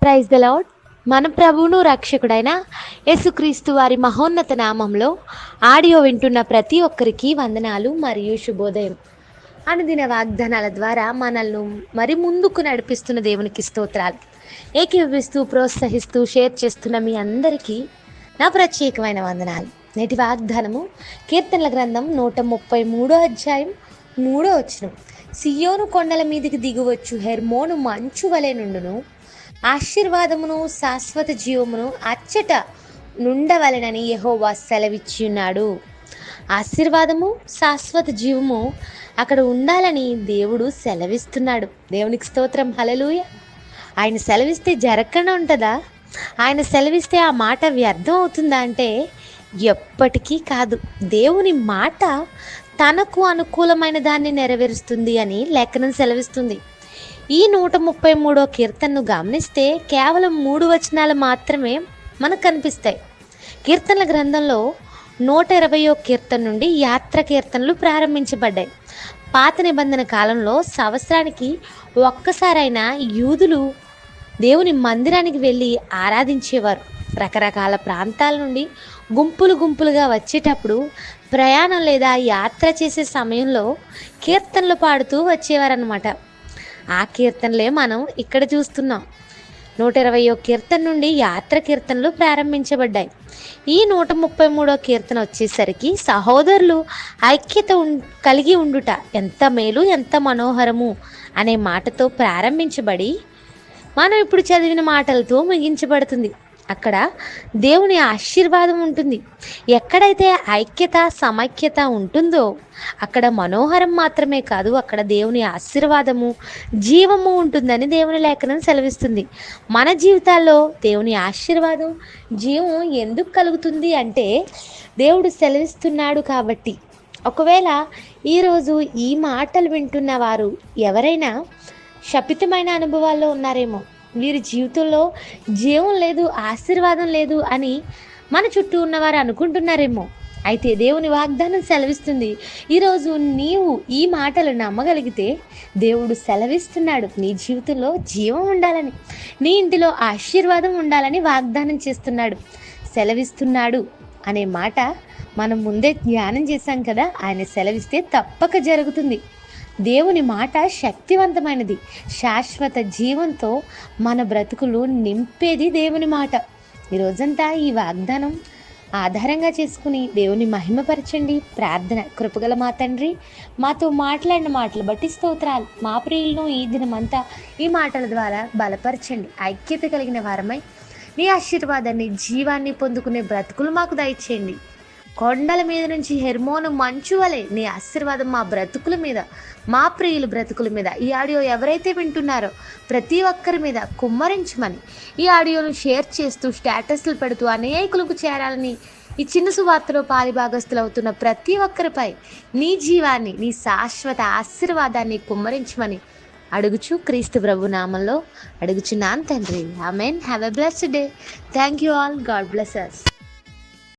Praise the lord. మన ప్రభువును రక్షకుడైన యేసుక్రీస్తు వారి మహోన్నత నామంలో ఆడియో వింటున్న ప్రతి ఒక్కరికి వందనాలు మరియు శుభోదయం. అనుదిన వాగ్దానాల ద్వారా మనల్ని మరి ముందుకు నడిపిస్తున్న దేవునికి స్తోత్రాలు. ఏకీభవిస్తూ ప్రోత్సహిస్తూ షేర్ చేస్తున్న మీ అందరికీ నా ప్రత్యేకమైన వందనాలు. నేటి వాగ్దానము కీర్తనల గ్రంథం 133 అధ్యాయం 3వ వచనం. సియోను కొండల మీదికి దిగువచ్చు హెర్మోను మంచు వలె నుండును, ఆశీర్వాదమును శాశ్వత జీవమును అచ్చట నుండవలెనని యెహోవా సెలవిచ్చున్నాడు. ఆశీర్వాదము శాశ్వత జీవము అక్కడ ఉండాలని దేవుడు సెలవిస్తున్నాడు. దేవునికి స్తోత్రం, హల్లెలూయా. ఆయన సెలవిస్తే జరగకుండా ఉంటుందా? ఆయన సెలవిస్తే ఆ మాట వ్యర్థం అవుతుందా అంటే ఎప్పటికీ కాదు. దేవుని మాట తనకు అనుకూలమైన దాన్ని నెరవేరుస్తుంది అని లేఖనం సెలవిస్తుంది. ఈ 133వ కీర్తనను గమనిస్తే కేవలం 3 వచనాలు మాత్రమే మనకు కనిపిస్తాయి. కీర్తనల గ్రంథంలో 120వ కీర్తన నుండి యాత్ర కీర్తనలు ప్రారంభించబడ్డాయి. పాత నిబంధన కాలంలో సంవత్సరానికి ఒక్కసారైనా యూదులు దేవుని మందిరానికి వెళ్ళి ఆరాధించేవారు. రకరకాల ప్రాంతాల నుండి గుంపులుగా వచ్చేటప్పుడు ప్రయాణం లేదా యాత్ర చేసే సమయంలో కీర్తనలు పాడుతూ వచ్చేవారనమాట. ఆ కీర్తనలే మనం ఇక్కడ చూస్తున్నాం. 120వ కీర్తన నుండి యాత్ర కీర్తనలు ప్రారంభించబడ్డాయి. ఈ 133వ కీర్తన వచ్చేసరికి సహోదరులు ఐక్యత కలిగి ఉండుట ఎంత మేలు ఎంత మనోహరము అనే మాటతో ప్రారంభించబడి మనం ఇప్పుడు చదివిన మాటలతో ముగించబడుతుంది. అక్కడ దేవుని ఆశీర్వాదం ఉంటుంది. ఎక్కడైతే ఐక్యత సమైక్యత ఉంటుందో అక్కడ మనోహరం మాత్రమే కాదు, అక్కడ దేవుని ఆశీర్వాదము జీవము ఉంటుందని దేవుని లేఖనం సెలవిస్తుంది. మన జీవితాల్లో దేవుని ఆశీర్వాదం జీవం ఎందుకు కలుగుతుంది అంటే దేవుడు సెలవిస్తున్నాడు కాబట్టి. ఒకవేళ ఈరోజు ఈ మాటలు వింటున్న వారు ఎవరైనా శపితమైన అనుభవాల్లో ఉన్నారేమో, వీరి జీవితంలో జీవం లేదు ఆశీర్వాదం లేదు అని మన చుట్టూ ఉన్నవారు అనుకుంటున్నారేమో. అయితే దేవుని వాగ్దానం సెలవిస్తుంది, ఈరోజు నీవు ఈ మాటలు నమ్మగలిగితే దేవుడు సెలవిస్తున్నాడు నీ జీవితంలో జీవం ఉండాలని, నీ ఇంటిలో ఆశీర్వాదం ఉండాలని వాగ్దానం చేస్తున్నాడు, సెలవిస్తున్నాడు అనే మాట మనం ముందే ధ్యానం చేశాం కదా. ఆయన సెలవిస్తే తప్పక జరుగుతుంది. దేవుని మాట శక్తివంతమైనది, శాశ్వత జీవంతో మన బ్రతుకులు నింపేది దేవుని మాట. ఈరోజంతా ఈ వాగ్దానం ఆధారంగా చేసుకుని దేవుని మహిమపరచండి. ప్రార్థన. కృపగల మా తండ్రి, మాతో మాట్లాడిన మాటలు బట్టి స్తోత్రాలు. మా ప్రియులను ఈ దినమంతా ఈ మాటల ద్వారా బలపరచండి. ఐక్యత కలిగిన వారమై నీ ఆశీర్వాదాన్ని జీవాన్ని పొందుకునే బ్రతుకులు మాకు దయచేయండి. కొండల మీద నుంచి హెర్మోను మంచు వలె నీ ఆశీర్వాదం మా బ్రతుకుల మీద, మా ప్రియుల బ్రతుకుల మీద, ఈ ఆడియో ఎవరైతే వింటున్నారో ప్రతి ఒక్కరి మీద కుమ్మరించమని, ఈ ఆడియోను షేర్ చేస్తూ స్టేటస్లు పెడుతూ అనేకులకు చేరాలని ఈ చిన్న సువార్తలో పాలిభాగస్తులు అవుతున్న ప్రతి ఒక్కరిపై నీ జీవాన్ని, నీ శాశ్వత ఆశీర్వాదాన్ని కుమ్మరించమని అడుగుచు క్రీస్తు ప్రభు నామంలో అడుగుచున్నాను తండ్రి. Amen. Have a blessed day. Thank you all. God bless us.